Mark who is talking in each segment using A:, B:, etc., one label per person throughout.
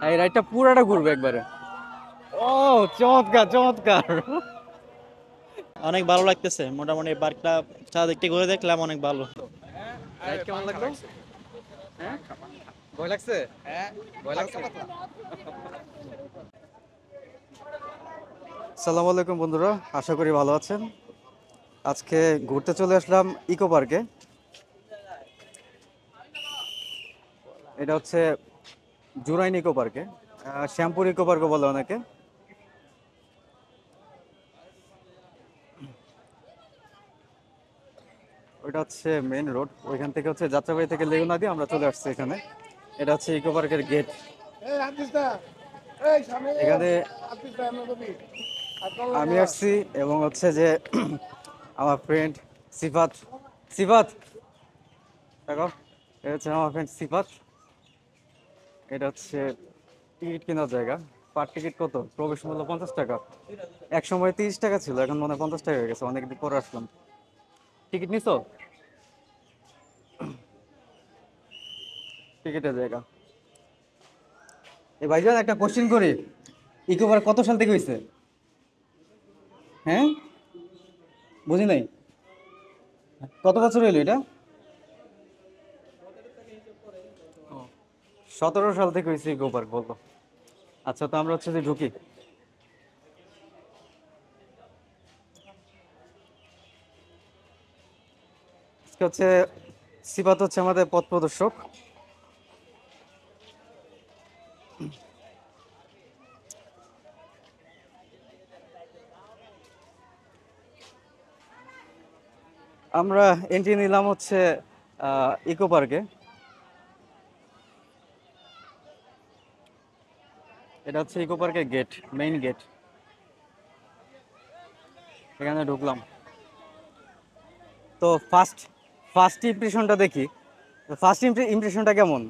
A: এই রাইডটা পুরাটা ঘুরবে একবারে। ও চমৎকার চমৎকার।
B: অনেক ভালো লাগতেছে, মোটামুটি পার্কটা চারদিকটি ঘুরে দেখলাম, অনেক ভালো।
A: রাইড কেমন লাগলো? হ্যাঁ ভয় লাগছে? ভয় লাগছে? আসসালামু আলাইকুম বন্ধুরা, আশা করি ভালো আছেন। আজকে ঘুরতে চলে আসলাম ইকো পার্কে। এটা হচ্ছে জুরাইন ইকো পার্কে, শ্যামপুর ইকো পার্কও বলে অনেকে। ওইটা হচ্ছে মেইন রোড, ওইখান থেকে হচ্ছে যাত্রাবাড়ি থেকে লেগুনা দিয়ে আমরা চলে আসছি এখানে। এটা হচ্ছে ইকো পার্কের গেট। এখানে আমি আসছি এবং হচ্ছে যে আমার ফ্রেন্ড সিফাত। সিফাত দেখো, এটা হচ্ছে আমার ফ্রেন্ড সিফাত। এটা হচ্ছে টিকিট কেনার জায়গা। পার টিকিট কত? প্রবেশ মূল্য 50 টাকা। এক সময় 30 টাকা ছিল, এখন মনে হয় 50 টাকা হয়ে গেছে, অনেকদিন পরে আসলাম। টিকিট নিছো? টিকিটের জায়গা। এই ভাইজান একটা কোশ্চেন করি, ইকো পার্ক কত সাল থেকে হয়েছে? হ্যাঁ, বুঝি নাই। কত বছর হইলো এটা? 17 সাল থেকে হয়েছে ইকো পার্ক বললো। আচ্ছা, তো আমরা হচ্ছে যে ঢুকি। আজকে হচ্ছে সিফাত হচ্ছে আমাদের পথ প্রদর্শক। আমরা এন্ট্রি নিলাম হচ্ছে ইকো পার্কে। এটা হচ্ছে ইকো পার্কের গেট, মেইন গেট। এখানে ঢুকলাম। তো ফার্স্ট ফার্স্ট ইমপ্রেশনটা দেখি। ফার্স্ট ইমপ্রেশনটা কেমন?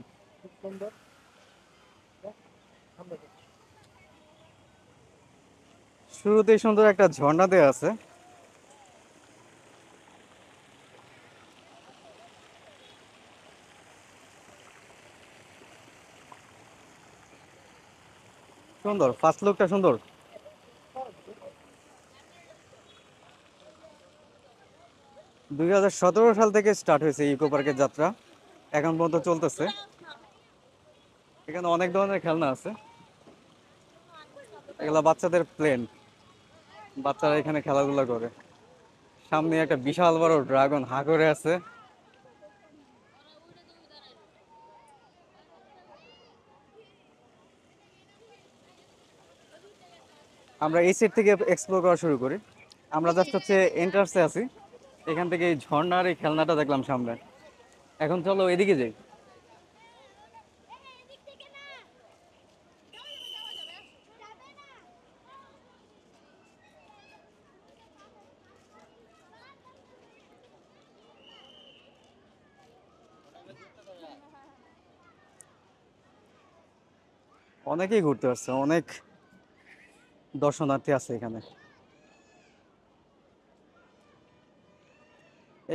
A: শুরুতেই সুন্দর একটা ঝর্ণা দেওয়া আছে। সুন্দর, ফার্স্ট লুকটা সুন্দর। 2017 সাল থেকে স্টার্ট হয়েছে ইকো পার্কের যাত্রা, এখন পর্যন্ত চলতেছে। এখানে অনেক ধরনের খেলনা আছে। এগুলা বাচ্চাদের প্লেন, বাচ্চারা এখানে খেলাধুলা করে। সামনে একটা বিশাল বড় ড্রাগন হা করে আছে। আমরা এই সাইড থেকে এক্সপ্লোর করা শুরু করি। আমরা জাস্ট হচ্ছে এন্ট্রান্সে আছি। এখান থেকে এই ঝর্ণার এই খেলনাটা দেখলাম সামনে। এখন চলো এদিকে যাই। অনেকেই ঘুরতে আসছে, অনেক দর্শনার্থী আছে এখানে।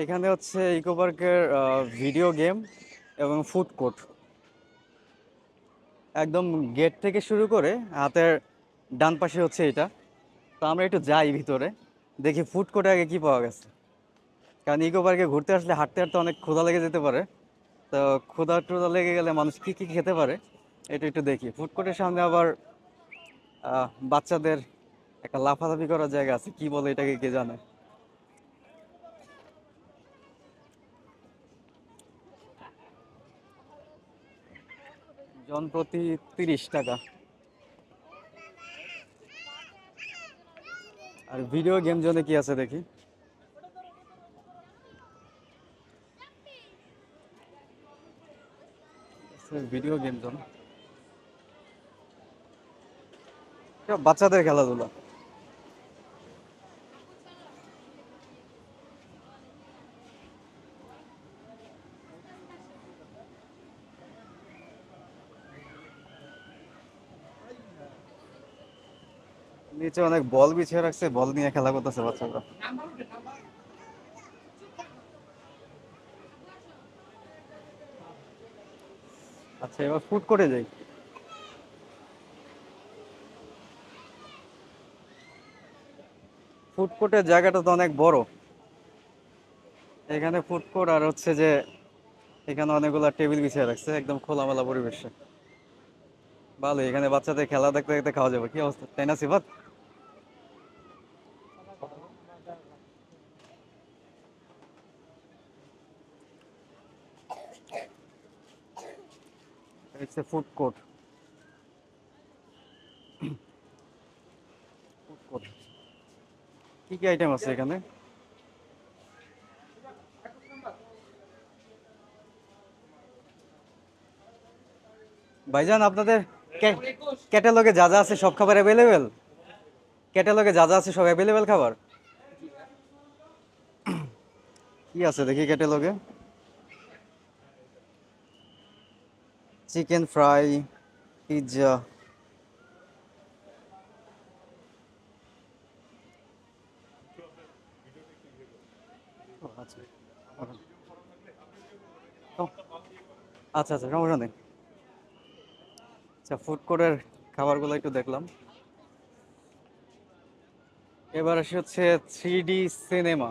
A: এখানে হচ্ছে ইকো পার্কের ভিডিও গেম এবং ফুড কোর্ট, একদম গেট থেকে শুরু করে হাতের ডান পাশে হচ্ছে এটা। তো আমরা একটু যাই ভিতরে, দেখি ফুড কোর্টে আগে কি পাওয়া গেছে। কারণ ইকো পার্কে ঘুরতে আসলে হাঁটতে হাঁটতে অনেক ক্ষুধা লেগে যেতে পারে। তো ক্ষুধা টুধা লেগে গেলে মানুষ কি কি খেতে পারে এটা একটু দেখি। ফুড কোর্টের সামনে আবার বাচ্চাদের একটা লাফালাফি করার জায়গা আছে, কি বলে এটাকে কে জানে। জন প্রতি 30 টাকা। আর ভিডিও গেম জোনে কি আছে দেখি। ভিডিও গেম জোন, বাচ্চাদের খেলাধুলা। নিচে অনেক বল বিছিয়ে রাখছে, বল নিয়ে খেলা করতেছে বাচ্চারা। আচ্ছা, এবার ফুড কোর্টে যাই। ফুড কোর্টের জায়গাটা তো অনেক বড়। এখানে ফুড কোর্ট আর হচ্ছে যে এখানে অনেকগুলো টেবিল বিছিয়ে রাখছে একদম খোলামেলা পরিবেশে। ভালো, এখানে বাচ্চাদের খেলা দেখতে দেখতে খাওয়া যাবে, কি অবস্থা তাই না Sifat? It's a food court. Food court কি কি আইটেম আছে এখানে? ভাইজান আপনাদের ক্যাটালগে যা যা আছে সব খাবার অ্যাভেলেবেল? ক্যাটালগে যা যা আছে সব অ্যাভেলেবেল খাবার? কি আছে দেখি ক্যাটালগে? Chicken fry, pizza. আচ্ছা আচ্ছা আচ্ছা, সমস্যা নেই। আচ্ছা, ফুড কোর্টের খাবারগুলো একটু দেখলাম। এবার আসি হচ্ছে 3D সিনেমা।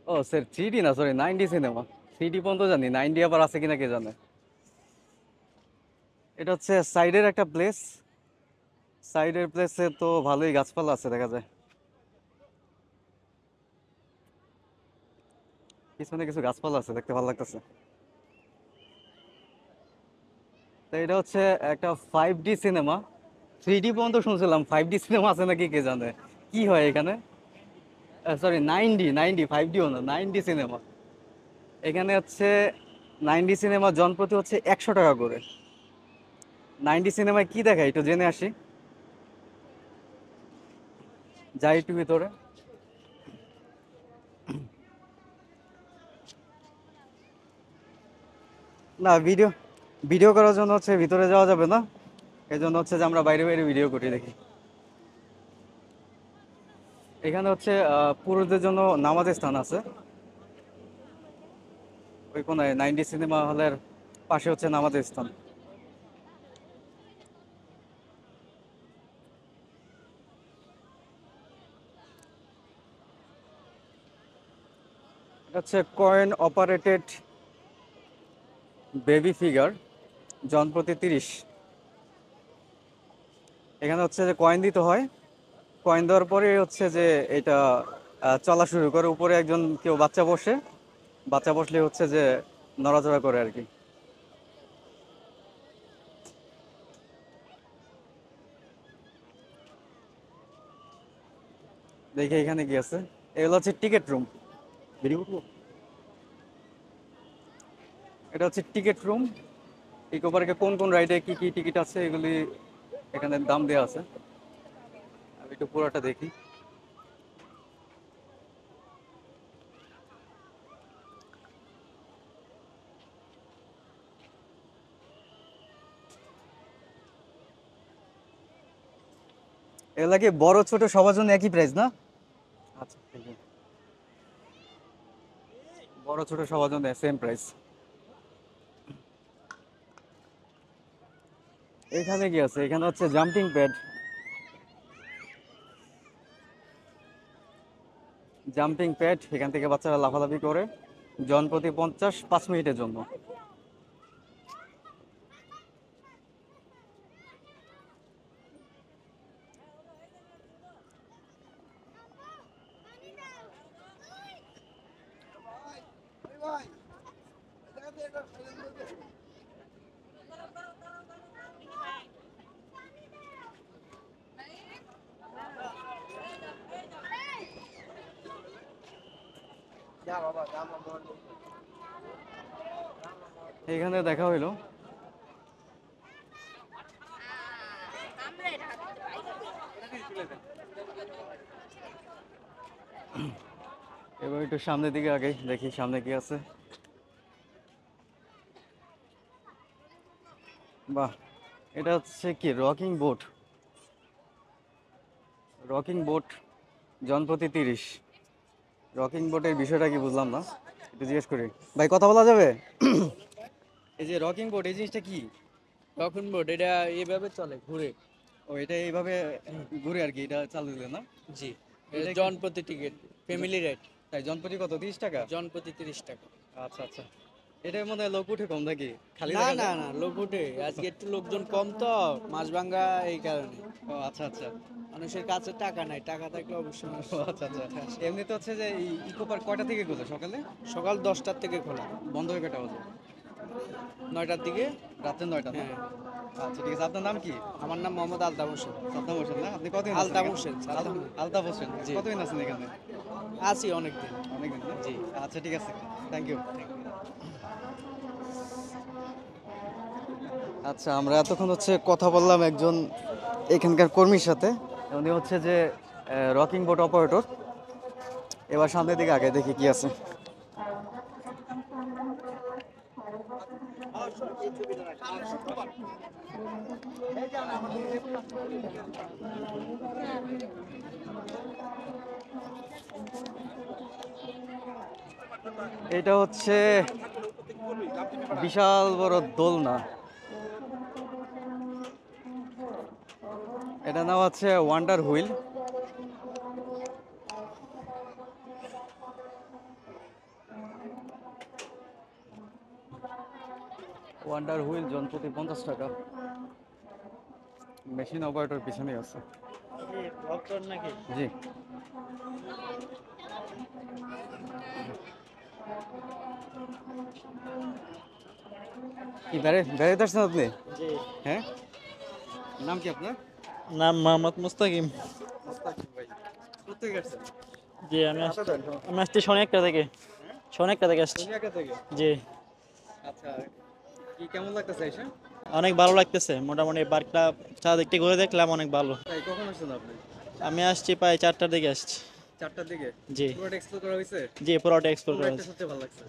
A: ও স্যার, 3D না, সরি 9D সিনেমা। 3D পর্যন্ত জানি, 9D আবার আছে কিনা কে জানে। এটা হচ্ছে সাইডের একটা প্লেস। সাইডের প্লেসে তো ভালোই গাছপালা আছে দেখা যায়। পিছনে কিছু গাছপালা আছে, দেখতে ভালো লাগতেছে। তো এটা হচ্ছে একটা 5D সিনেমা। 3D পর্যন্ত শুনছিলাম, 5D সিনেমা আছে নাকি কে জানে। কি হয় এখানে? সরি, 9D, 9D, 5Dও না, 9D সিনেমা। এখানে হচ্ছে 9D সিনেমা জনপ্রতি হচ্ছে 100 টাকা করে। 9D সিনেমায় কি দেখায় একটু জেনে আসি, যাই একটু ভিতরে। না, ভিডিও ভিডিও করার জন্য হচ্ছে ভিতরে যাওয়া যাবে না। এই জন্য হচ্ছে যে আমরা বাইরে বাইরে ভিডিও করি দেখি। এখানে হচ্ছে পুরুষদের জন্য নামাজের স্থান আছে। ওই কোনায় 9D সিনেমা হলের পাশে হচ্ছে নামাজের স্থান। এটা হচ্ছে কয়েন অপারেটেড বেবি ফিগার, জনপ্রতি 30। এখানে হচ্ছে যে কয়েন দিতে হয়। কয়েন দেওয়ার পরে হচ্ছে যে এটা চলা শুরু করে। উপরে একজন কেউ বাচ্চা বসে, বাচ্চা বসলে হচ্ছে যে নড়াচড়া করে আর কি। দেখি এখানে কি আছে। এগুলো হচ্ছে টিকিট রুম। এটা হচ্ছে টিকিট রুম। ইকো পার্কে কোন কোন রাইডে কি কি টিকিট আছে এগুলি এখানে দাম দেওয়া আছে। আমি একটু পুরোটা দেখি। এগুলা কি বড় ছোট সবার জন্য একই প্রাইস না? আচ্ছা, ঠিক আছে। বড় ছোট সবার জন্য সেম প্রাইস। এখানে কি আছে? এখানে হচ্ছে জাম্পিং প্যাড। জাম্পিং প্যাড, এখান থেকে বাচ্চারা লাফালাফি করে। জনপ্রতি 50, 5 মিনিটের জন্য। এখানে দেখা হইলো। এবার একটু সামনের দিকে আগে দেখি সামনে কি আছে। বাহ, এটা হচ্ছে কি রকিং বোট। রকিং বোট জনপ্রতি 30। রকিং বোটের বিষয়টা কি বুঝলাম না, একটু জিজ্ঞেস করি। ভাই কথা বলা যাবে? এই যে রকিং বোট, এই জিনিসটা কি?
C: লক্ষণ বোর্ড এটা এইভাবে চলে ঘুরে।
A: ও এটা এইভাবে ঘুরে আর কি, এটা চালু দিলে না?
C: জি,
A: এটা কি-
C: জনপ্রতি টিকিট, ফ্যামিলি রেট,
A: তাই জনপ্রতি কত, 30 টাকা?
C: জনপ্রতি 30 টাকা।
A: আচ্ছা আচ্ছা, এটার মধ্যে লোক উঠে কম নাকি, খালি
C: না
A: দেখা
C: না
A: যায়?
C: না, লোক উঠে, আজকে একটু লোকজন কম তো, মাছভাঙ্গা এই কারণে।
A: ও আচ্ছা আচ্ছা।
C: মানুষের কাছে টাকা নাই, টাকা থাকলে অবশ্যই মানুষ
A: ও আচ্ছা আচ্ছা।
C: উঠে আসে।
A: এমনিতে হচ্ছে যে এই ইকো পার্ক কয়টা থেকে খোলে সকালে?
C: সকাল 10টার থেকে খোলা,
A: বন্ধ হয়ে কয়টা বাজে?
C: 9টার দিকে।
A: রাত্রে 9টা না?
C: হ্যাঁ,
A: আচ্ছা ঠিক আছে, আপনার নাম কি?
C: আমার নাম মোহাম্মদ আলতাফ হোসেন।
A: সাদ্দাম হোসেন না? আপনি কতদিন আছেন
C: আলতাফ
A: এখানে?
C: হোসেন, সাদ্দাম।
A: আলতাফ হোসেন,
C: জি।
A: কতদিন আছেন এখানে?
C: আছি অনেকদিন।
A: অনেকদিন না?
C: জি।
A: আচ্ছা ঠিক আছে, থ্যাংক ইউ। আচ্ছা, আমরা এতক্ষণ হচ্ছে কথা বললাম একজন এখানকার কর্মীর সাথে। উনি হচ্ছে যে রকিং বোট অপারেটর। এবার সামনের দিকে আগে দেখি কি আছে। এটা হচ্ছে বিশাল বড় দোলনা। এটা নাম হচ্ছে ওয়ান্ডার হুইল। ওয়ান্ডার হুইল জনপ্রতি 50 টাকা। মেশিন অপারেটর পিছনে আছে।
B: ডক্টর নাকি?
A: জি। কি বেড়াইতে আসছেন আপনি?
B: জি।
A: হ্যাঁ, নাম কি আপনার?
B: নাম মোহাম্মদ মুস্তাকিম।
A: মোস্তাকিম ভাই। কোথেকে আসছেন?
B: জি, আমি আসছি শোনেকটা থেকে। শোনেকটা থেকে আসছি।
A: সোনিয়াকা থেকে।
B: জি,
A: আচ্ছা, কি কেমন লাগতেছে এসে?
B: অনেক ভালো লাগতেছে। মোটামুটি পার্কটা চারদিকটি ঘুরে দেখলাম, অনেক ভালো।
A: তাই কখন আসছেন আপনি?
B: আমি আসছি প্রায় 4টার দিকে আসছি।
A: 4টার দিকে?
B: জি।
A: পুরোটা এক্সপ্লোর করা হয়েছে?
B: জি, পুরোটা এক্সপ্লোর
A: কোন
B: করা
A: রাইডটা
B: হয়েছে।
A: সবচেয়ে ভালো লাগছে?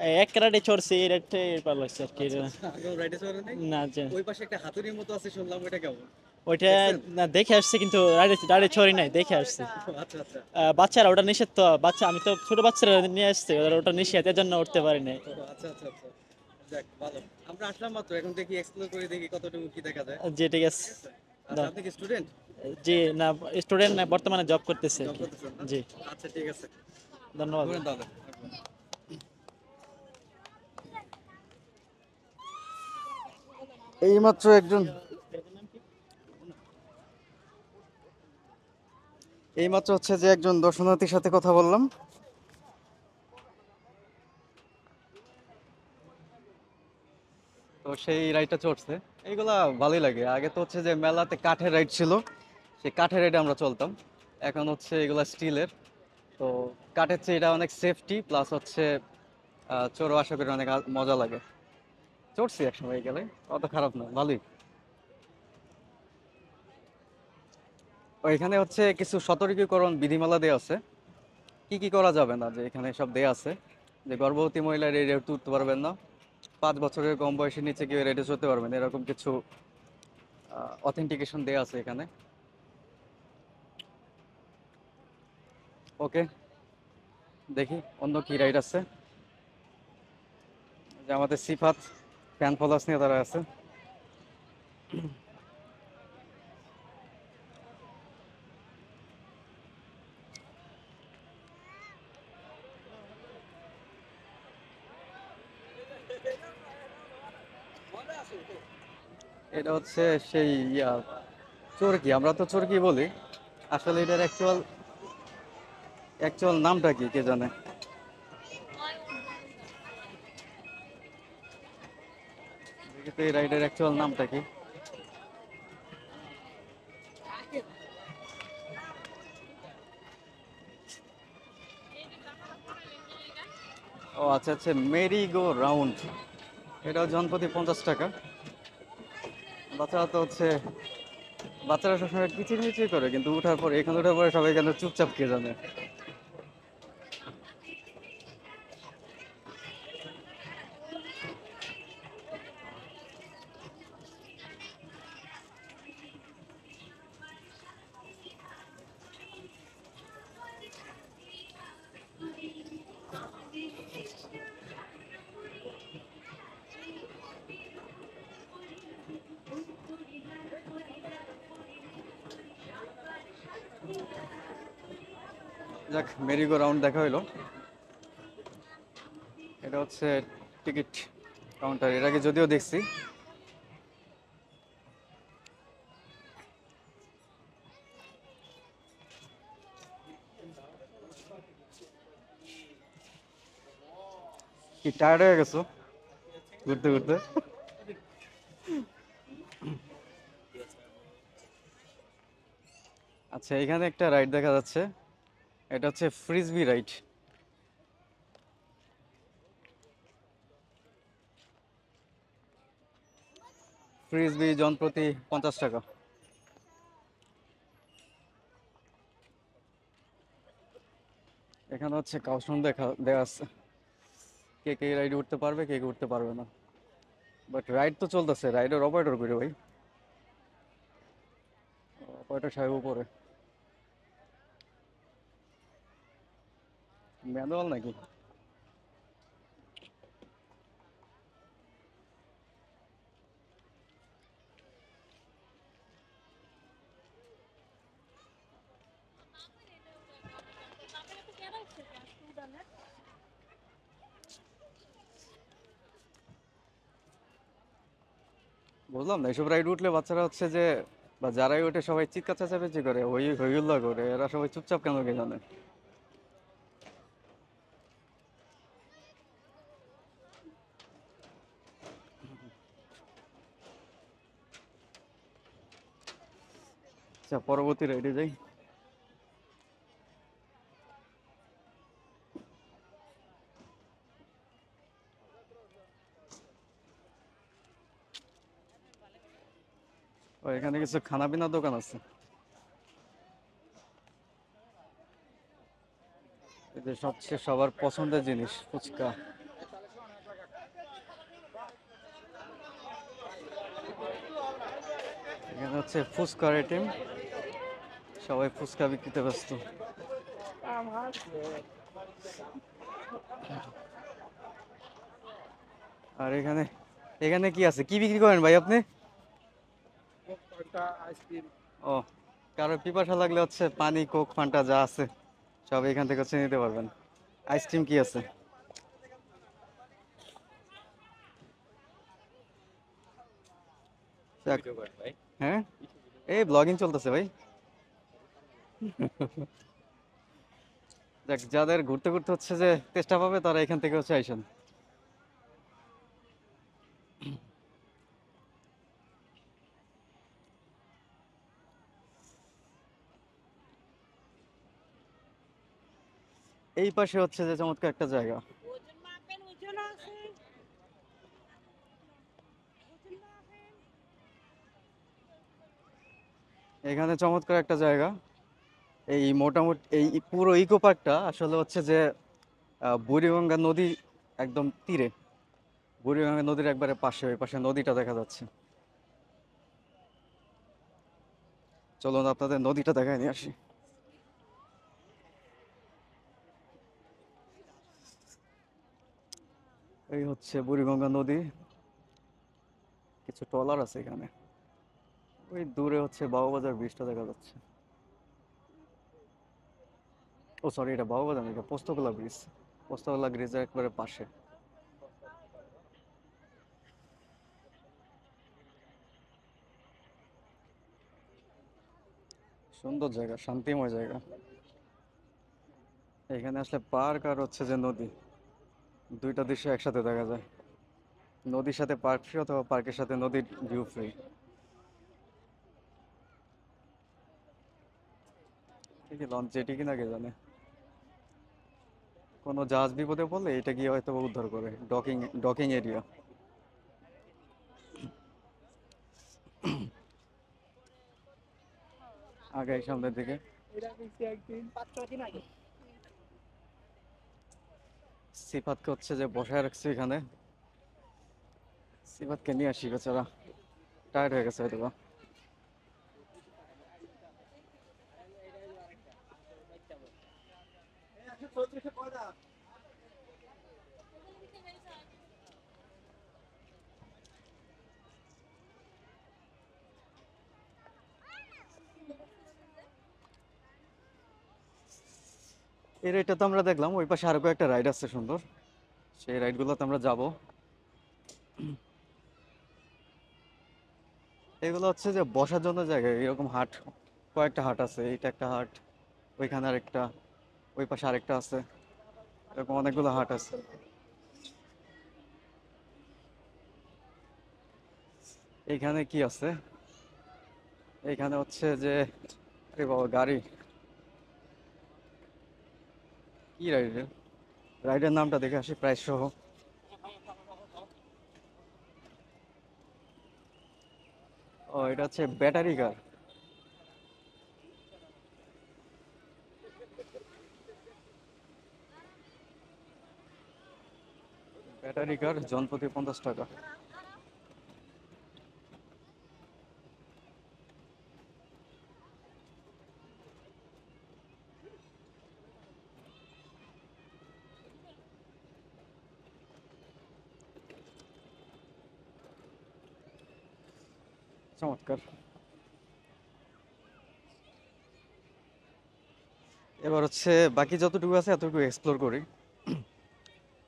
B: এই এক রাইডে চড়ছি, এই রাইডটাই ভালো লাগছে আর কি।
A: আগে রাইডে চড়েন নাই?
B: না যে
A: ওই পাশে একটা হাতুড়ির মতো আছে শুনলাম, ওইটা কেমন?
B: ওইটা
A: দেখছেন?
B: না দেখে আসছি, কিন্তু রাইডে রাইডে চড়ি নাই, দেখে আসছি।
A: আচ্ছা আচ্ছা।
B: বাচ্চারা ওটা নিষেধ তো, বাচ্চা আমি তো ছোট বাচ্চারা নিয়ে আসছি, ওটা নিষেধ, এর জন্য উঠতে পারি নাই।
A: ও, আচ্ছা আচ্ছা আচ্ছা। যাক ভালো। আমরা আসলাম মাত্র, এখন দেখি এক্সপ্লোর করে দেখি কতটুকু কি দেখা যায়।
B: জি, ঠিক আছে।
A: ঠিক আছে? আচ্ছা, আপনি কি স্টুডেন্ট?
B: জি না, স্টুডেন্ট না, বর্তমানে জব করতেছে আর
A: জব
B: কি।
A: করতেছেন না?
B: জি,
A: আচ্ছা ঠিক আছে,
B: ধন্যবাদ।
A: ঘুরেন তাহলে। এইমাত্র হচ্ছে যে একজন দর্শনার্থীর সাথে কথা বললাম। তো সেই রাইডটা চড়ছে। এইগুলা ভালোই লাগে। আগে তো হচ্ছে যে মেলাতে কাঠের রাইড ছিল, সেই কাঠের রাইডে আমরা চলতাম। এখন হচ্ছে এগুলা স্টিলের। তো কাঠের চেয়ে এটা অনেক সেফটি, প্লাস হচ্ছে চড়ো আশা করি অনেক মজা লাগে। চড়ছি একসময় গেলে, অত খারাপ না, ভালোই। এখানে হচ্ছে কিছু সতর্কীকরণ বিধিমালা দেওয়া আছে, কি কি করা যাবে না, যে এখানে সব দেয়া আছে। যে গর্ভবতী মহিলার এই রেডে তুলতে পারবেন না, 5 বছরের কম বয়সের নিচে কেউ রেডে চলতে পারবেন না, এরকম কিছু অথেন্টিকেশন দেয়া আছে এখানে। ওকে, দেখি অন্য কি রাইড আছে। যে আমাদের সিফাত ফ্যান ফলোয়ার্স নিয়ে তারা আছে। এটা হচ্ছে সেই চরকি, আমরা তো চরকি বলি, আসলে এটার অ্যাকচুয়াল নামটা কি কে জানে। দেখি তো এই রাইডের অ্যাকচুয়াল নামটা কি। ও আচ্ছা আচ্ছা, মেরি গো রাউন্ড। এটাও জনপ্রতি 50 টাকা। বাচ্চারা তো হচ্ছে, বাচ্চারা সবসময় কিচিরমিচির করে, কিন্তু উঠার পরে, এখানে উঠার পরে সবাই এখানে চুপচাপ, কে জানে। যাক, মেরিগো রাউন্ড দেখা হইলো। এটা হচ্ছে টিকিট কাউন্টার, এর আগে যদিও দেখছি। কি টায়ার্ড হয়ে গেছো ঘুরতে ঘুরতে? আচ্ছা, এখানে একটা রাইড দেখা যাচ্ছে, এটা হচ্ছে ফ্রিজবি রাইড। ফ্রিজবি জন প্রতি 50 টাকা। এখানে হচ্ছে কাউশন দেখা দেওয়া আছে, কে কে রাইড উঠতে পারবে, কে কে উঠতে পারবে না। বাট রাইড তো চলতেছে, রাইডের অপারেটর করে ভাই, অপারেটর সাহেব উপরে। ম্যানুয়াল নাকি? বুঝলাম না, এসব রাইড উঠলে বাচ্চারা হচ্ছে যে, বা যারাই ওঠে সবাই চিৎকার চেঁচামেচি করে, হই হই হুল্লা করে, এরা সবাই চুপচাপ কেন কে জানে। আচ্ছা, পরবর্তী রাইডে যাই। ও, এখানে কিছু খানা পিনার দোকান আছে। এই যে সবচেয়ে সবার পছন্দের জিনিস, ফুচকা। এখানে হচ্ছে ফুচকার আইটেম, সবাই ফুচকা বিক্রিতে ব্যস্ত। আর এখানে, এখানে কি আছে, কি বিক্রি করেন ভাই আপনি? ও, কারো পিপাসা লাগলে হচ্ছে পানি, কোক, ফান্টা যা আছে সব এখান থেকে হচ্ছে নিতে পারবেন। আইসক্রিম কি আছে? যাক, হ্যাঁ, এই ব্লগিং চলতেছে ভাই। যাক, যাদের ঘুরতে ঘুরতে হচ্ছে যে চেষ্টা পাবে তারা এখান থেকে হচ্ছে আইসেন। এই পাশে হচ্ছে যে চমৎকার একটা জায়গা, এখানে চমৎকার একটা জায়গা। এই মোটামুটি এই পুরো ইকো পার্কটা আসলে হচ্ছে যে বুড়িগঙ্গা নদী একদম তীরে, বুড়িগঙ্গা নদীর একবারে পাশে, ওই পাশে নদীটা দেখা যাচ্ছে। চলুন আপনাদের নদীটা দেখায় নিয়ে আসি। এই হচ্ছে বুড়িগঙ্গা নদী, কিছু ট্রলার আছে এখানে। ওই দূরে হচ্ছে বাবুবাজার ব্রিজটা দেখা যাচ্ছে। ও সরি, এটা বাবুবাজার না, এটা পোস্তগোলা ব্রিজ। পোস্তগোলা ব্রিজের একবারে পাশে। সুন্দর জায়গা, শান্তিময় জায়গা। এখানে আসলে পার্ক আর হচ্ছে যে নদী, দুইটা দৃশ্য একসাথে দেখা যায়। নদীর সাথে পার্ক ফ্রি, অথবা পার্কের সাথে নদীর ভিউ ফ্রি। কি লঞ্চ জেটি কিনা কে জানে। কোনো জাহাজ বিপদে পড়লে এটা গিয়ে হয়তো বা উদ্ধার করে। Docking, docking area. আগে সামনের দিকে সিফাতকে হচ্ছে যে বসায় রাখছে এখানে। সিফাতকে নিয়ে আসি, বেচারা টায়ার্ড হয়ে গেছে হয়তো বা। এই রাইডটা তো আমরা দেখলাম, ওই পাশে আরো কয়েকটা রাইড আছে সুন্দর, সেই রাইডগুলোতে আমরা যাব। এগুলো হচ্ছে যে বসার জন্য জায়গা, এরকম হাট, কয়েকটা হাট আছে, এইটা একটা হাট, ওইখানে আরেকটা, ওই পাশে আরেকটা আছে, এরকম অনেকগুলো হাট আছে। এইখানে কি আছে, এইখানে হচ্ছে যে, আরে বাবা গাড়ি, কি রাইডের, রাইডের নামটা দেখে আসি প্রাইস সহ। ও এটা হচ্ছে ব্যাটারি কার, ব্যাটারি কার জনপ্রতি 50 টাকা। চমৎকার। এবার হচ্ছে বাকি যতটুকু আছে এতটুকু এক্সপ্লোর করি।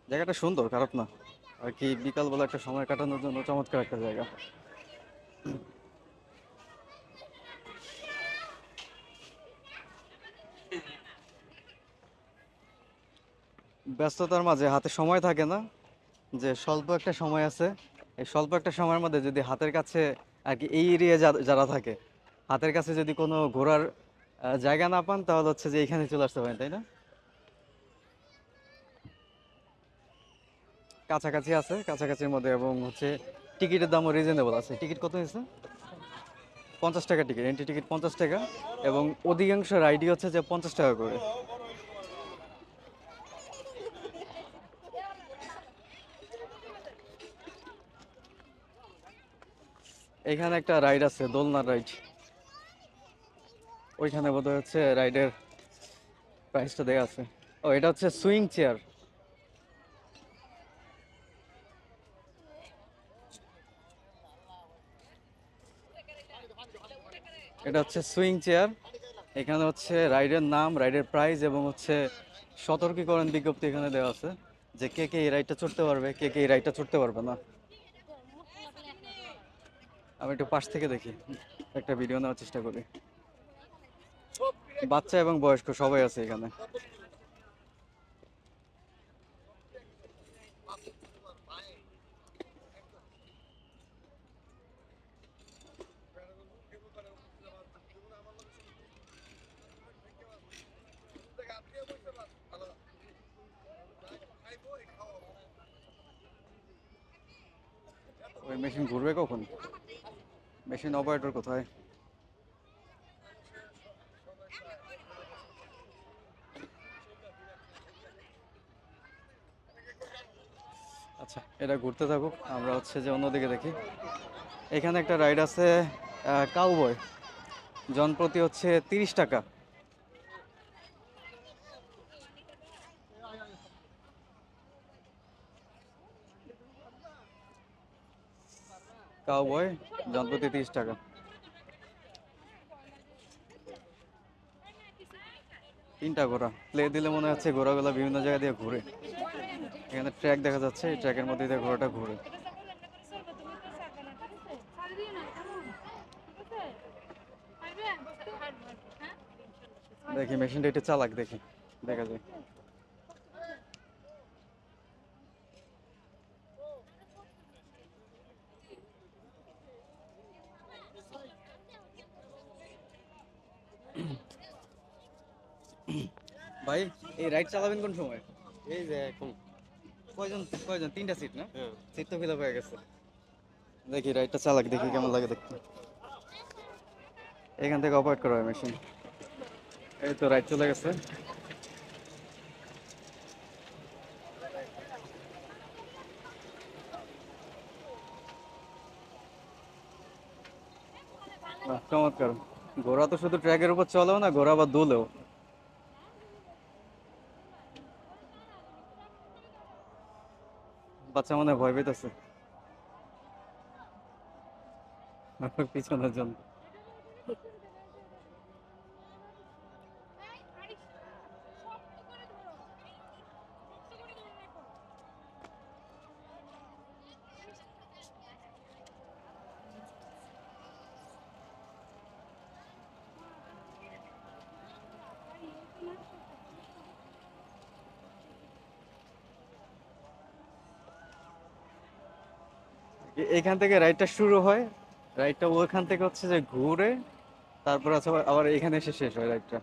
A: জায়গাটা সুন্দর, খারাপ না আর কি, বিকালবেলা একটা সময় কাটানোর জন্য চমৎকার একটা জায়গা। ব্যস্ততার মাঝে হাতে সময় থাকে না, যে স্বল্প একটা সময় আছে, এই স্বল্প একটা সময়ের মধ্যে যদি হাতের কাছে আর কি, এই এরিয়া যারা থাকে, হাতের কাছে যদি কোনো ঘোরার জায়গা না পান, তাহলে হচ্ছে যে এইখানে চলে আসতে পারেন, তাই না? কাছাকাছি আছে, কাছাকাছির মধ্যে, এবং হচ্ছে টিকিটের দামও রিজনেবল আছে। টিকিট কত হয়েছে? 50 টাকা টিকিট, এন্ট্রি টিকিট 50 টাকা, এবং অধিকাংশ রাইডই হচ্ছে যে 50 টাকা করে। এখানে একটা রাইড আছে, দোলনার রাইড, ওইখানে বোধহয় হচ্ছে রাইডের প্রাইসটা দেয়া আছে। ও এটা হচ্ছে সুইং চেয়ার, এটা হচ্ছে সুইং চেয়ার। এখানে হচ্ছে রাইডের নাম, রাইডের প্রাইস, এবং হচ্ছে সতর্কীকরণ বিজ্ঞপ্তি এখানে দেওয়া আছে, যে কে কে এই রাইডটা চড়তে পারবে, কে কে এই রাইডটা চড়তে পারবে না। আমি একটু পাশ থেকে দেখি, একটা ভিডিও নেওয়ার চেষ্টা করি। বাচ্চা এবং বয়স্ক সবাই আছে এখানে। ওই মেশিন ঘুরবে কখন? মেশিন অপারেটর কোথায়? আচ্ছা, এটা ঘুরতে থাকুক, আমরা হচ্ছে যে অন্যদিকে দেখি। এখানে একটা রাইড আছে, কাউবয়, জনপ্রতি হচ্ছে 30 টাকা। কাউবয়, জনপ্রতি 30 টাকা। তিনটা ঘোড়া প্লে দিলে মনে হচ্ছে ঘোড়াগুলো বিভিন্ন জায়গা দিয়ে ঘুরে। এখানে ট্র্যাক দেখা যাচ্ছে, এই ট্র্যাকের মধ্যে দিয়ে ঘোড়াটা ঘুরে। দেখি মেশিনটা একটু চালাক, দেখি, দেখা যায়। ভাই, এই রাইড চালাবেন কোন সময়?
D: এই যে এখন
A: কয়জন কয়জন? 3টা সিট না?
D: হ্যাঁ
A: সিট তো ফিল আপ হয়ে গেছে। দেখি রাইডটা চালাক, দেখি কেমন লাগে দেখতে। এখান থেকে অপারেট করা হয় মেশিন। এই তো রাইড চলে গেছে। বাহ, চমৎকার। ঘোড়া তো শুধু ট্র্যাকের উপর চলেও না, ঘোড়া আবার দোলেও। বাচ্চা মনে হয় ভয় পেতেছে পিছনের জন্য। এখান থেকে রাইডটা শুরু হয়, রাইডটা ওইখান থেকে হচ্ছে যে ঘুরে তারপর আছে আবার এখানে এসে শেষ হয় রাইডটা।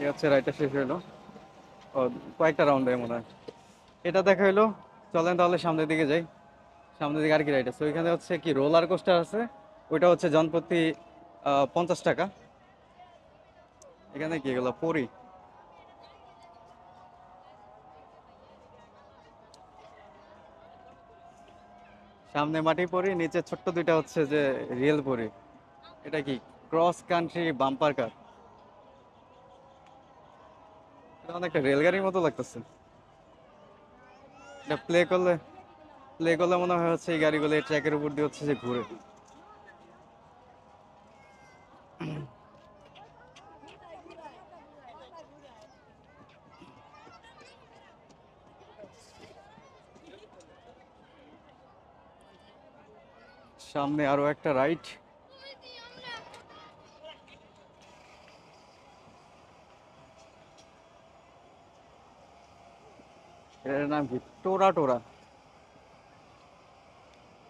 A: এই হচ্ছে রাইডটা শেষ হইলো। ও, কয়েকটা রাউন্ড হয় মনে হয়। এটা দেখা হইলো। চলেন তাহলে সামনের দিকে যাই। সামনের দিকে আর কি রাইড আছে, ওইখানে হচ্ছে কি রোলার কোস্টার আছে। ওইটা হচ্ছে জনপ্রতি 50 টাকা। এখানে কি এগুলো পরি? সামনে মাটি পরি, নিচে ছোট্ট দুইটা হচ্ছে যে রিয়েল পরি। এটা কি ক্রস কান্ট্রি বাম্পার কার? এটা অনেকটা রেলগাড়ির মতো লাগতেছে। এটা প্লে করলে মনে হয় হচ্ছে এই গাড়িগুলো এই ট্র্যাকের উপর দিয়ে হচ্ছে যে ঘুরে। সামনে আরো একটা রাইড। এটার নাম কি? টোরা টোরা।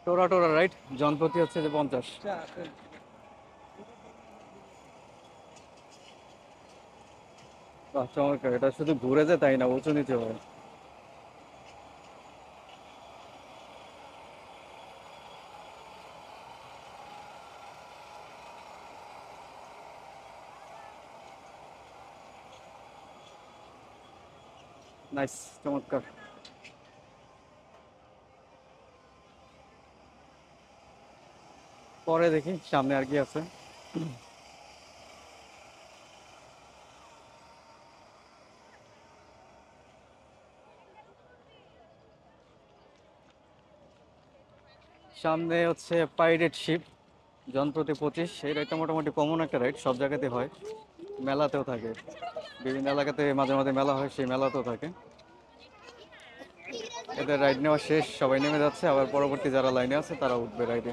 A: টোরা টোরা রাইড, জনপ্রতি হচ্ছে যে 50। বাহ, চমৎকার। এটা শুধু ঘুরে যায় তাই না, উঁচু নিচু হয়। নাইস, চমৎকার। পরে দেখি সামনে আর কি আছে। সামনে হচ্ছে পাইরেট শিপ, জনপ্রতি 25। এই রাইডটা মোটামুটি কমন একটা রাইড, সব জায়গাতে হয়, মেলাতেও থাকে। বিভিন্ন এলাকাতে মাঝে মাঝে মেলা হয়, সেই মেলাতেও থাকে। এদের রাইড নেওয়া শেষ, সবাই নেমে যাচ্ছে, আবার পরবর্তী যারা লাইনে আছে তারা উঠবে রাইডে।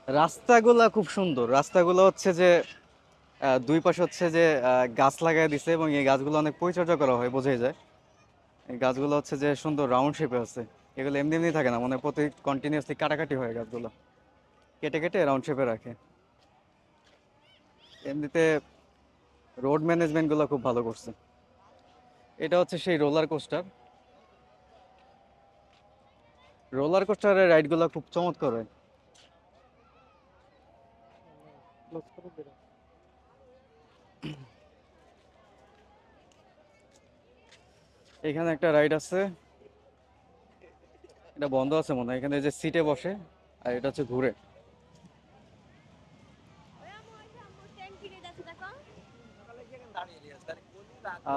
A: রাস্তাগুলা খুব সুন্দর। রাস্তাগুলো হচ্ছে যে দুই পাশে হচ্ছে যে গাছ লাগাই দিছে, এবং এই গাছগুলো অনেক পরিচর্যা করা হয়, বোঝাই যায়। এই গাছগুলো হচ্ছে যে সুন্দর রাউন্ড শেপে আছে। এগুলো এমনি এমনি থাকে না, মানে প্রতি কন্টিনিউয়াসলি কাটাকাটি হয় গাছগুলো, কেটে কেটে রাউন্ড শেপে রাখে। এমনিতে রোড ম্যানেজমেন্ট গুলো খুব ভালো করছে। এটা হচ্ছে সেই রোলার কোস্টার। রোলার কোস্টারের রাইড গুলো খুব চমৎকার হয়। এখানে একটা রাইড আছে, এটা বন্ধ আছে মনে হয়। এখানে যে সিটে বসে আর এটা হচ্ছে ঘুরে।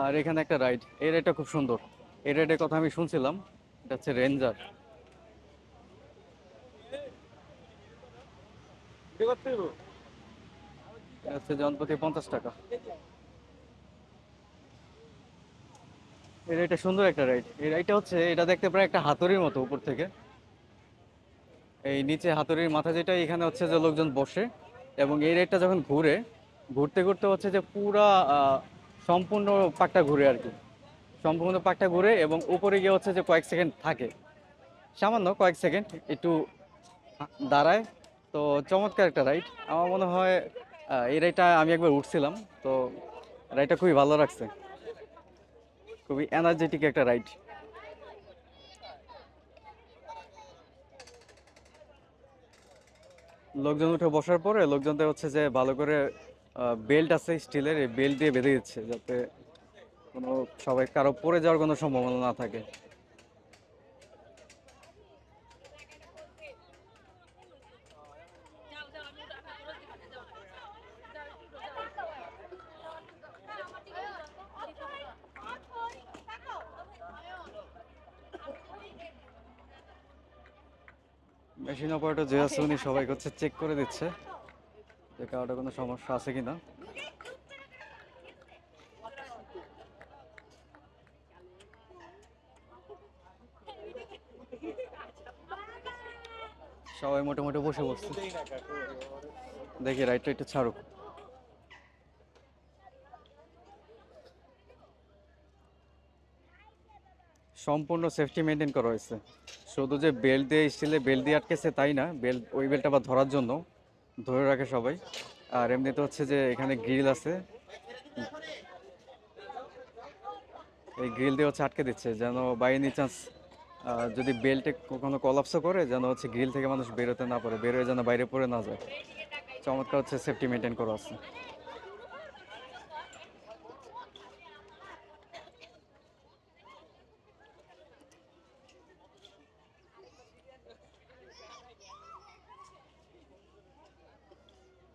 A: আর এখানে একটা রাইড, এই রাইডটা খুব সুন্দর। এই রাইডের কথা আমি শুনছিলাম, এটা হচ্ছে রেঞ্জার। এটা হচ্ছে জনপ্রতি 50 টাকা। এই রাইডটা সুন্দর একটা রাইড। এই রাইডটা হচ্ছে, এটা দেখতে প্রায় একটা হাতুড়ির মতো উপর থেকে। এই নিচে হাতুড়ির মাথা যেটা, এখানে হচ্ছে যে লোকজন বসে, এবং এই রাইডটা যখন ঘুরে, ঘুরতে ঘুরতে হচ্ছে যে পুরা সম্পূর্ণ পাকটা ঘুরে আর কি। সম্পূর্ণ পাকটা ঘুরে এবং উপরে গিয়ে হচ্ছে যে কয়েক সেকেন্ড থাকে, সামান্য কয়েক সেকেন্ড একটু দাঁড়ায়। তো চমৎকার একটা রাইড আমার মনে হয়। এই রাইডটা আমি একবার উঠছিলাম, তো রাইডটা খুবই ভালো লাগছে। খুবই এনার্জেটিক একটা রাইড। লোকজন উঠে বসার পরে লোকজনদের হচ্ছে যে ভালো করে বেল্ট আছে স্টিলের, এই বেল্ট দিয়ে বেঁধে দিচ্ছে, যাতে কোনো সবাই কারো পড়ে যাওয়ার কোনো সম্ভাবনা না থাকে। মেশিন অপারেটর যে আছে উনি সবাইকে হচ্ছে চেক করে দিচ্ছে যে কারোটা কোনো সমস্যা আছে কিনা। সবাই মোটামুটি বসে বসছে, দেখি রাইটটা একটু ছাড়ুক। সম্পূর্ণ সেফটি মেনটেন করা হয়েছে, শুধু যে বেল্ট দিয়ে স্টিলে বেল্ট দিয়ে আটকেছে তাই না, বেল্ট ওই বেল্ট আবার ধরার জন্য ধরে রাখে সবাই। আর এমনিতে হচ্ছে যে এখানে গ্রিল আছে, এই গ্রিল দিয়ে হচ্ছে আটকে দিচ্ছে যেন বাই এনি চান্স যদি বেল্টে কখনো কলাপসও করে যেন হচ্ছে গ্রিল থেকে মানুষ বেরোতে না পারে, বেরোয় যেন বাইরে পড়ে না যায়। চমৎকার হচ্ছে সেফটি মেনটেন করা আছে।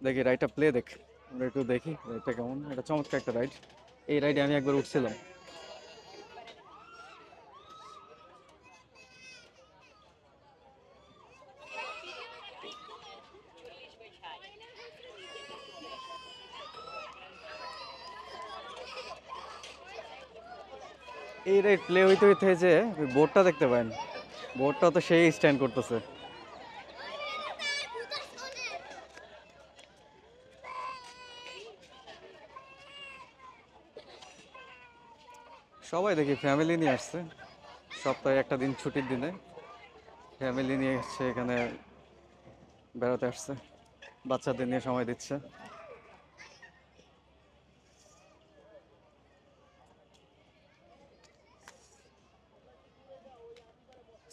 A: দেখি রাইডটা প্লে দেখ, আমরা একটু দেখি রাইডটা কেমন। এটা চমৎকার একটা রাইড, এই রাইডে আমি একবার উঠছিলাম। এই রাইড প্লে হইতে হইতে যে ওই বোর্ডটা দেখতে পারেন, বোর্ডটা তো সেই স্ট্যান্ড করতেছে। সবাই দেখি ফ্যামিলি নিয়ে আসছে, সপ্তাহে একটা দিন ছুটির দিনে ফ্যামিলি নিয়ে এসছে এখানে বেড়াতে আসছে, বাচ্চাদের নিয়ে সময় দিচ্ছে।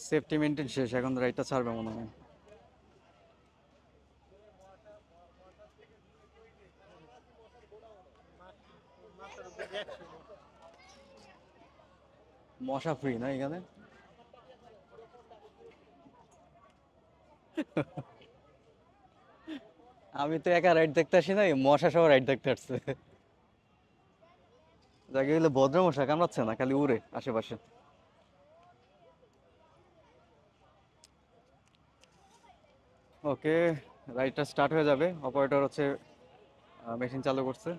A: সেফটি মেনটেন শেষ, এখন রাইডটা ছাড়বে মনে হয়। মশা ফ্রি না এখানে? আমি তো একা রাইড দেখতে আসি নাই, মশা সহ রাইড দেখতে আসছে। জায়গা গেলে ভদ্র মশা কামড়াচ্ছে না, খালি উড়ে আশেপাশে। ওকে, রাইডটা স্টার্ট হয়ে যাবে, অপারেটর হচ্ছে মেশিন চালু করছে।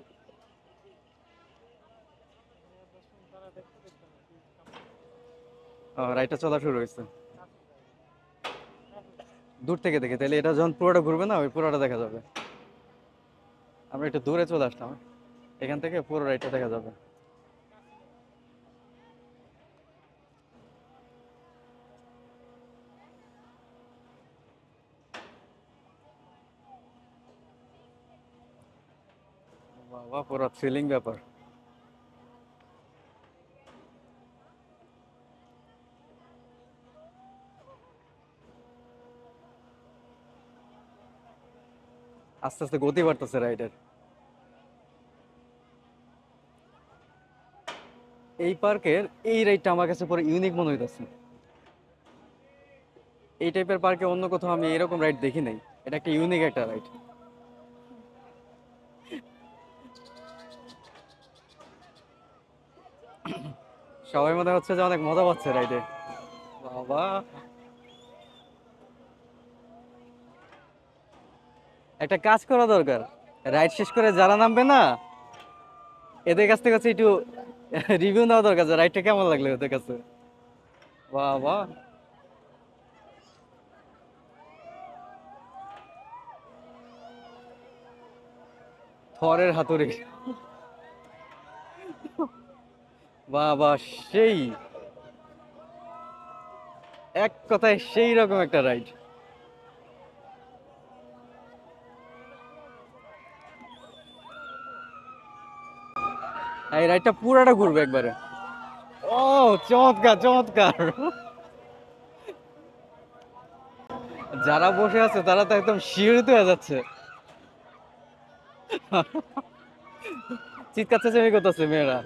A: রাইডটা চলা শুরু হয়েছে, দূর থেকে দেখে তাহলে এটা যখন পুরোটা ঘুরবে না ওই পুরোটা দেখা যাবে। আমরা একটু দূরে চলে আসলাম, এখান থেকে পুরো রাইডটা দেখা যাবে। বাবা পুরো থ্রিলিং ব্যাপার। আস্তে আস্তে গতি বাড়তেছে রাইডের। এই পার্কের এই রাইডটা আমার কাছে পুরো ইউনিক মনে হইতেছে। এই টাইপের পার্কে অন্য কোথাও আমি এরকম রাইড দেখি নাই, এটা একটা ইউনিক একটা রাইড। সবাই মনে হচ্ছে যে অনেক মজা পাচ্ছে রাইডে। বাবা, একটা কাজ করা দরকার, রাইড শেষ করে যারা নামবে না এদের কাছ থেকে হচ্ছে একটু রিভিউ নেওয়া দরকার যে রাইডটা কেমন লাগলো ওদের কাছে। বাবা, থরের হাতুড়ি, বাবা সেই, এক কথায় সেই রকম একটা রাইড। এই রাইডটা পুরাটা ঘুরবে একবারে। ও চমৎকার চমৎকার, যারা বসে আছে তারা তো একদম শিহরিত হয়ে যাচ্ছে, চিৎকার চেঁচামেচি করতেছে মেয়েরা।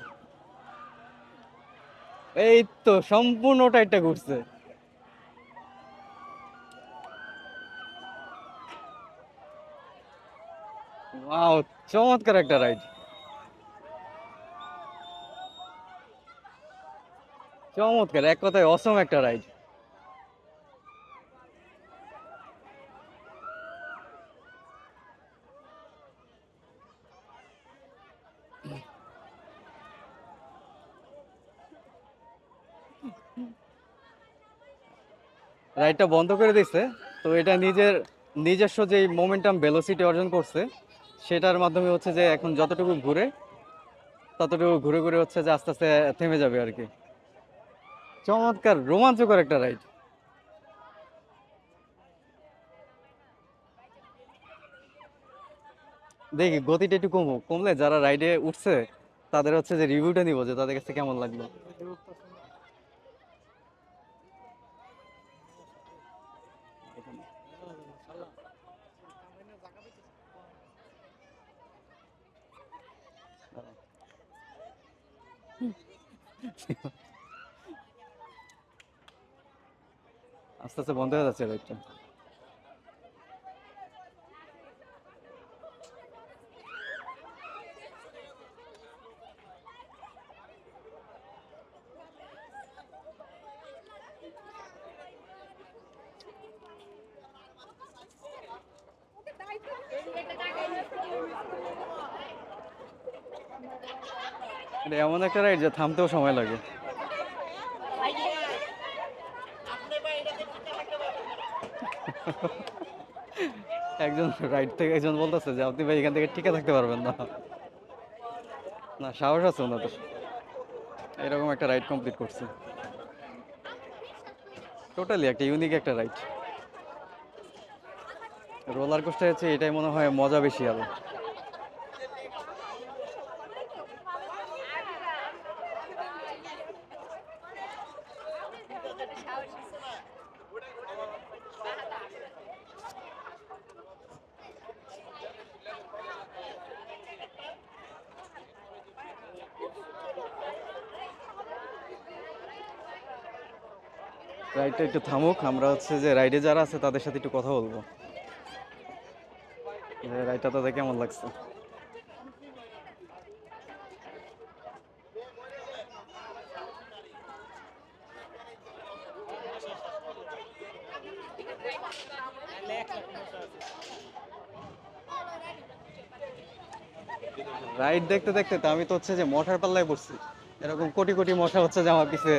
A: এই তো সম্পূর্ণটা এটা ঘুরছে। ওয়াও, চমৎকার একটা রাইড, চমৎকার এক কথায় অসম একটা রাইড। রাইডটা বন্ধ করে দিচ্ছে। তো এটা নিজস্ব যে মোমেন্টাম ভেলোসিটি অর্জন করছে, সেটার মাধ্যমে হচ্ছে যে এখন যতটুকু ঘুরে ততটুকু ঘুরে ঘুরে হচ্ছে যে আস্তে আস্তে থেমে যাবে আর কি। চমৎকার রোমাঞ্চকর একটা রাইড। দেখি গতিটা একটু কমলে যারা রাইডে উঠছে তাদের হচ্ছে যে রিভিউটা নিব যে তাদের কাছে কেমন লাগলো। আস্তে আস্তে বন্ধ হয়ে যাচ্ছে রাইডটা। এটা এমন একটা রাইড যে থামতেও সময় লাগে। একজন রাইড থেকে একজন বলতেছে যে আপনি ভাই এখান থেকে টিকে থাকতে পারবেন না। না, সাহস আছে ওনাদের। এরকম একটা রাইড কমপ্লিট করছে। টোটালি একটা ইউনিক একটা রাইড। রোলার কোস্টার হচ্ছে এটাই মনে হয় মজা বেশি আরো। রাইডটা একটু থামুক, আমরা হচ্ছে যে রাইডে যারা আছে তাদের সাথে একটু কথা বলবো যে রাইডটা তাদের কেমন লাগছে। রাইড দেখতে দেখতে তো আমি তো হচ্ছে যে মশার পাল্লায় পড়ছি। এরকম কোটি কোটি মশা হচ্ছে যে আমার পিছে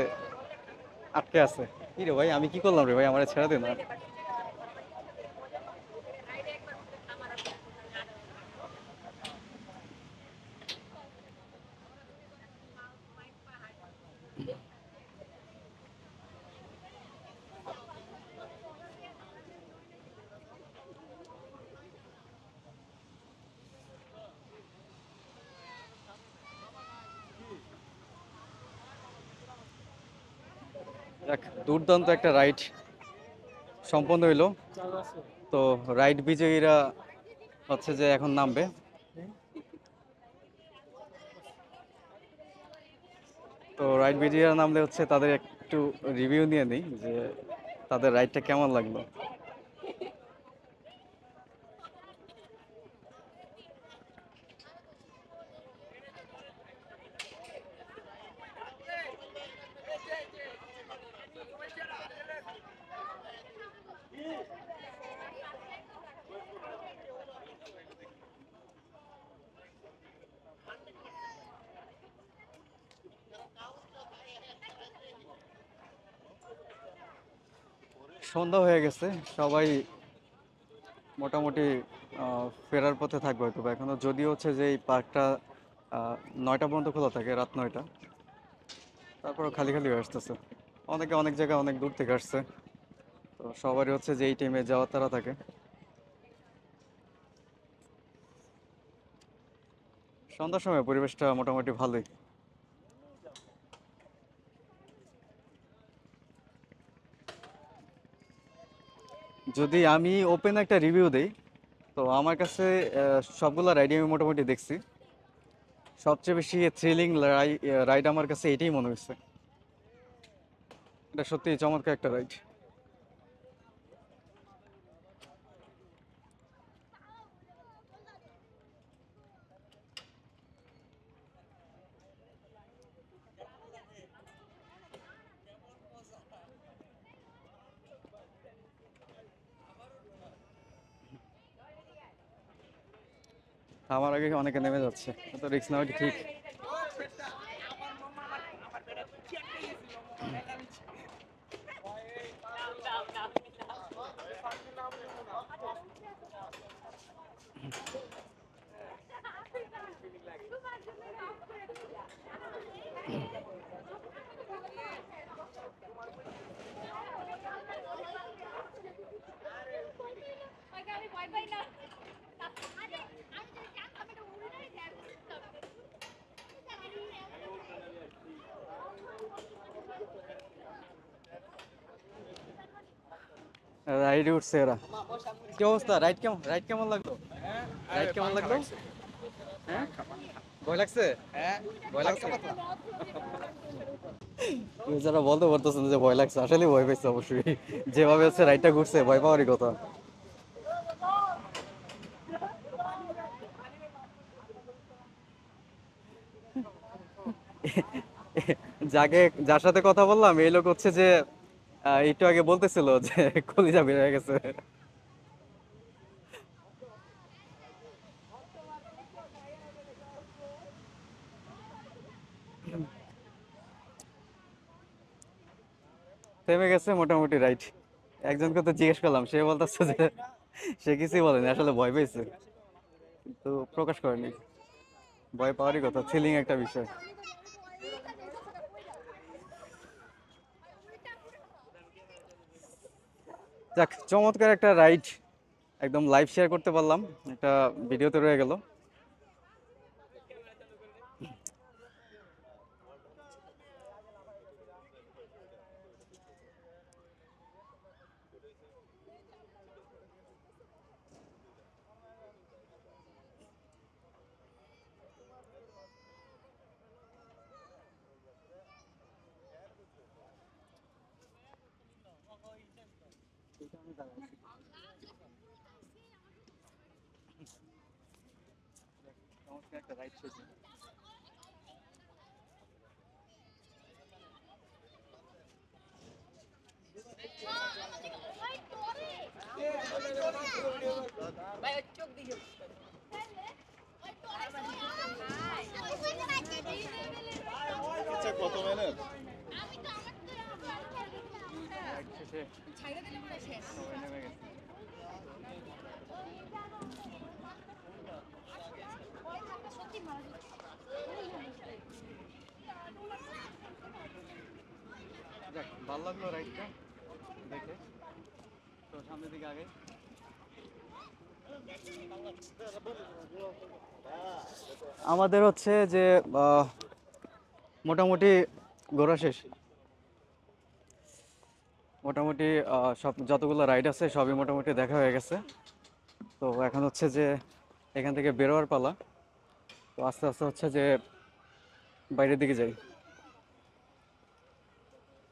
A: আটকে আছে। কি রে ভাই, আমি কি করলাম রে ভাই, আমার ছেড়ে দে না। যাক, দুর্দান্ত একটা রাইড সম্পন্ন হইলো। তো রাইড বিজয়ীরা হচ্ছে যে এখন নামবে। তো রাইড বিজয়ীরা নামলে হচ্ছে তাদের একটু রিভিউ নিয়ে নিই যে তাদের রাইডটা কেমন লাগলো। সন্ধ্যা হয়ে গেছে, সবাই মোটামুটি ফেরার পথে থাকবে হয়তো বা এখনো, যদিও হচ্ছে যে এই পার্কটা 9টা পর্যন্ত খোলা থাকে, রাত 9টা। তারপরও খালি খালি হয়ে আসতেছে। অনেকে অনেক জায়গায় অনেক দূর থেকে আসছে। তো সবারই হচ্ছে যে এই টাইমে যাওয়ার তারা থাকে। সন্ধ্যার সময় পরিবেশটা মোটামুটি ভালোই। যদি আমি ওপেন একটা রিভিউ দেই, তো আমার কাছে সবগুলা রাইডই আমি মোটামুটি দেখছি। সবচেয়ে বেশি থ্রিলিং রাইড আমার কাছে এটাই মনে হয়েছে। এটা সত্যি চমৎকার একটা রাইড। আমার আগে অনেকে নেমে যাচ্ছে, তো রিস্ক নেওয়া কি ঠিক? রাইডে উঠছে এরা। কি অবস্থা? রাইড কেমন লাগলো? রাইড কেমন লাগলো? হ্যাঁ, ভয় লাগছে? ভয় লাগছে? যারা বলতে পারতেছেন যে ভয় লাগছে, আসলে ভয় পেয়েছে অবশ্যই। যেভাবে হচ্ছে রাইডটা ঘুরছে, ভয় পাওয়ারই কথা। যার সাথে কথা বললাম এই লোক হচ্ছে যে একটু আগে বলতেছিল যে কলিজা বের হয়ে গেছে। থেমে গেছে মোটামুটি রাইট। একজনকে তো জিজ্ঞেস করলাম, সে বলতেছে যে সে কিছুই বলেনি, আসলে ভয় পেয়েছে কিন্তু প্রকাশ করেনি। ভয় পাওয়ারই কথা, থ্রিলিং একটা বিষয়। যাক, চমৎকার একটা রাইড, একদম লাইভ শেয়ার করতে পারলাম, একটা ভিডিওতে রয়ে গেল। চমৎকার একটা রাইড শেষ। রাইড শেষে সবাই নেমে গেছে। যাক, ভালো লাগলো রাইডটা দেখে। তো সামনের দিকে আগে আমাদের হচ্ছে যে মোটামুটি ঘোরা শেষ। মোটামুটি সব যতগুলো রাইড আছে সবই মোটামুটি দেখা হয়ে গেছে। তো এখন হচ্ছে যে এখান থেকে বেরোয়ার পালা। তো আস্তে আস্তে হচ্ছে যে বাইরের দিকে যাই।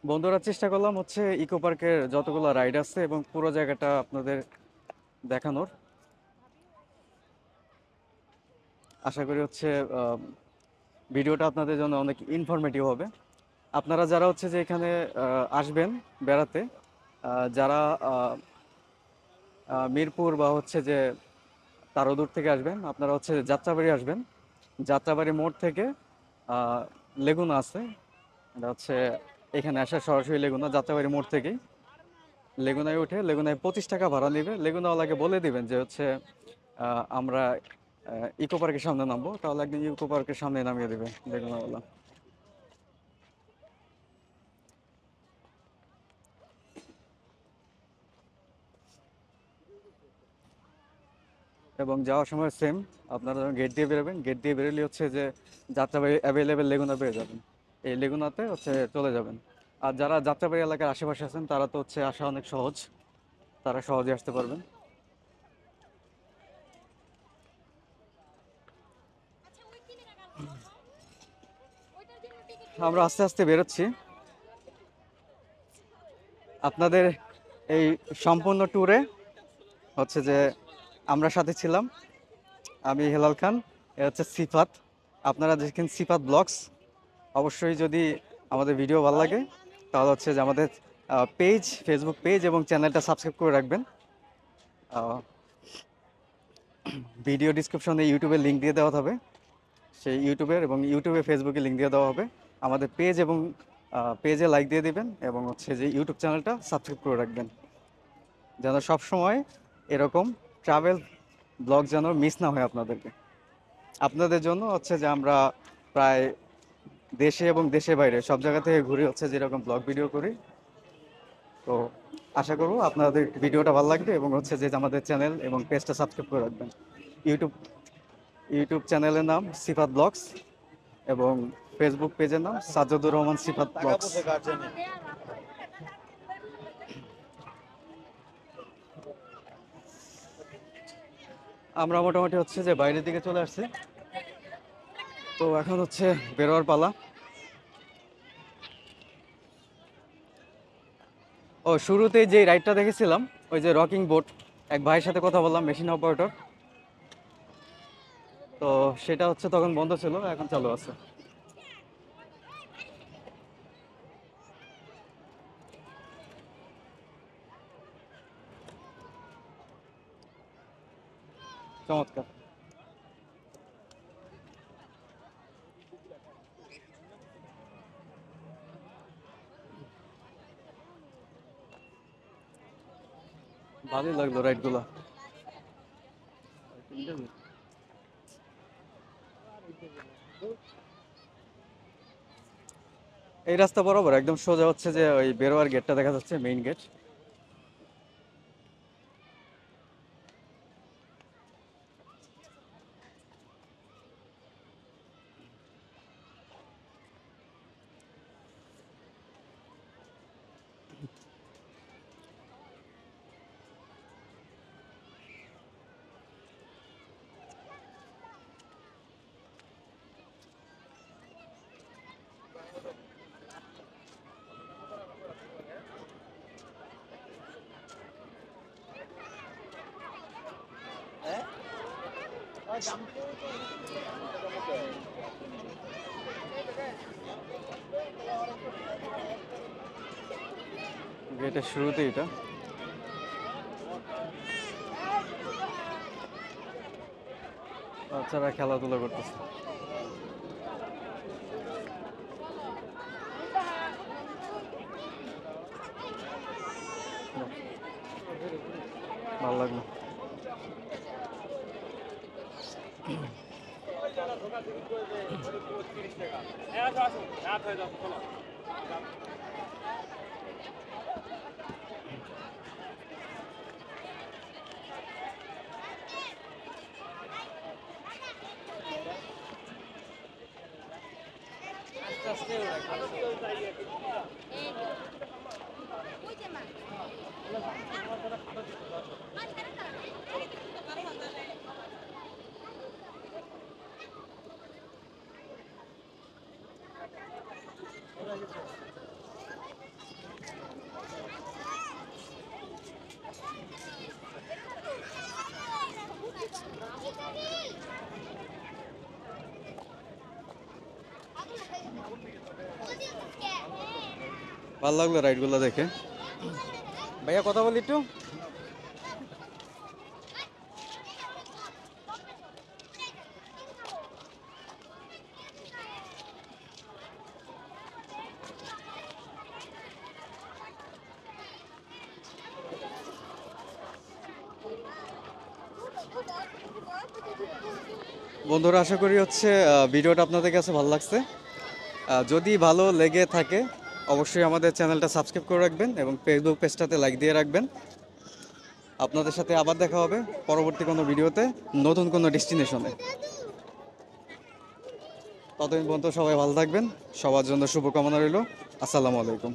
A: বন্ধুরা চেষ্টা করলাম হচ্ছে ইকো পার্কের যতগুলো রাইড আছে এবং পুরো জায়গাটা আপনাদের দেখানোর। আশা করি হচ্ছে ভিডিওটা আপনাদের জন্য অনেক ইনফরমেটিভ হবে। আপনারা যারা হচ্ছে যে এখানে আসবেন বেড়াতে, যারা মিরপুর বা হচ্ছে যে তারও দূর থেকে আসবেন, আপনারা হচ্ছে যাত্রাবাড়ি আসবেন। যাত্রাবাড়ি মোড় থেকে লেগুনা আছে, এটা হচ্ছে এখানে আসা সরাসরি লেগুনা যাত্রাবাড়ি মোড় থেকেই। লেগুনায় উঠে লেগুনায় 25 টাকা ভাড়া নেবে। লেগুনাওয়ালাকে বলে দিবেন যে হচ্ছে আমরা ইকো পার্কের সামনে নামবো, তাহলে একদিন ইকো পার্কের সামনে নামিয়ে দেবে লেগুনাওয়ালা। এবং যাওয়ার সময় সেম, আপনারা যখন গেট দিয়ে বেরোবেন, গেট দিয়ে বেরোলে হচ্ছে যে যাত্রাবাড়ি অ্যাভেলেবেল লেগুনা পেয়ে যাবেন। এই লেগুনাতে হচ্ছে চলে যাবেন। আর যারা যাত্রাবাড়ি এলাকার আশেপাশে আছেন তারা তো হচ্ছে আসা অনেক সহজ, তারা সহজে আসতে পারবেন। আমরা আস্তে আস্তে বেরোচ্ছি। আপনাদের এই সম্পূর্ণ ট্যুরে হচ্ছে যে আমরা সাথে ছিলাম, আমি হেলাল খান, এ হচ্ছে সিফাত। আপনারা দেখেন সিফাত ব্লগস। অবশ্যই যদি আমাদের ভিডিও ভালো লাগে তাহলে হচ্ছে যে আমাদের পেজ, ফেসবুক পেজ এবং চ্যানেলটা সাবস্ক্রাইব করে রাখবেন। ভিডিও ডিসক্রিপশনে ইউটিউবের লিঙ্ক দিয়ে দেওয়া হবে, সেই ইউটিউবের এবং ইউটিউবে ফেসবুকে লিঙ্ক দিয়ে দেওয়া হবে। আমাদের পেজ এবং পেজে লাইক দিয়ে দিবেন এবং হচ্ছে যে ইউটিউব চ্যানেলটা সাবস্ক্রাইব করে রাখবেন, যেন সবসময় এরকম ট্রাভেল ব্লগ যেন মিস না হয় আপনাদেরকে। আপনাদের জন্য হচ্ছে যে আমরা প্রায় দেশে এবং দেশের বাইরে সব জায়গা থেকে ঘুরে হচ্ছে যেরকম ব্লগ ভিডিও করি। তো আশা করবো আপনাদের ভিডিওটা ভালো লাগবে এবং হচ্ছে যে আমাদের চ্যানেল এবং পেজটা সাবস্ক্রাইব করে রাখবেন। ইউটিউব ইউটিউব চ্যানেলের নাম সিফাত ব্লগস এবং ফেসবুক পেজের নাম সাজ্জাদুর রহমান সিফাত ব্লগস। আমরা মোটামুটি হচ্ছে যে বাইরের দিকে চলে আসছি, তো এখন হচ্ছে বেরোয়ার পালা। ও শুরুতেই যে রাইডটা দেখেছিলাম ওই যে রকিং বোট, এক ভাইয়ের সাথে কথা বললাম, মেশিন অপারেটর, তো সেটা হচ্ছে তখন বন্ধ ছিল, এখন চালু আছে। চমৎকার। ভালোই লাগলো রাইড গুলা। এই রাস্তা বরাবর একদম সোজা হচ্ছে যে ওই বেরোয়ার গেটটা দেখা যাচ্ছে, মেইন গেট। গেটের শুরুতে এটা বাচ্চারা খেলাধুলা করতেছে। ভালো লাগলো। ভালো লাগলো রাইড গুলো দেখে। ভাইয়া কথা বলি একটু। বন্ধুরা আশা করি হচ্ছে ভিডিওটা আপনাদের কাছে ভালো লাগছে। যদি ভালো লেগে থাকে অবশ্যই আমাদের চ্যানেলটা সাবস্ক্রাইব করে রাখবেন এবং ফেসবুক পেজটাতে লাইক দিয়ে রাখবেন। আপনাদের সাথে আবার দেখা হবে পরবর্তী কোনো ভিডিওতে, নতুন কোনো ডেস্টিনেশনে। ততদিন পর্যন্ত সবাই ভালো থাকবেন, সবার জন্য শুভকামনা রইল। আসসালামু আলাইকুম।